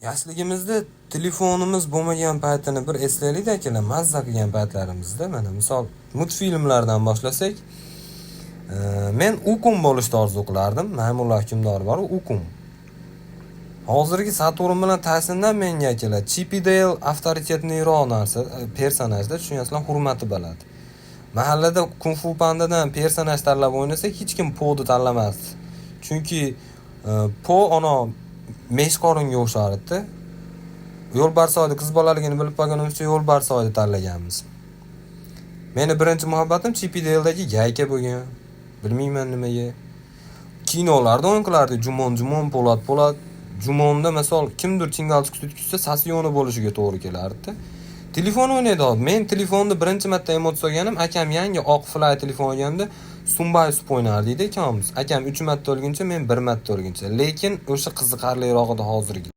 Yoshligimizda telefonimiz bo'lmagan paytini bir eslaylik akalar, mazza qilgan paytlarimizda. Mana misol multfilmlardan boshlasak, men Ukum bo'lishni orzu qilardim. Maymullar hukmdori bor, Ukum. Hozirgi Saturn bilan Taysondan menga akalar Chip and Dale avtoritetliroq narsa, personajda tushunasizlar, hurmati baland. Mahallada Kung Fu Pandadan personaj tanlab o'ynasak, hech kim Po'ni tanlamasdi. Chunki Po ona meshqoringa o'xshardi. Yo'lbarsoyda qiz bolaligini bilib qolganimiz uchun Yo'lbarsoyda tanlaganmiz. Meni birinchi muhabbatim Chip and Dale'dagi Yayka bo'lgan. Bilmayman nimaga. Kinolarda o'yin qilardi, Jumon, Po'lat. Jumonda misol kimdir chingalchik tutkizsa Sasiyoni bo'lishiga to'g'ri kelardi. Telefon o'ynaydi. Men telefonda birinchi marta emotsiya olganim, akam yangi oq Fly telefon olganda Sumbay Sup o'ynardi edi akamiz. Akam 3 marta o'lguncha, men 1 marta o'lguncha. Lekin o'sha qiziqarlirog'ida hozirgi.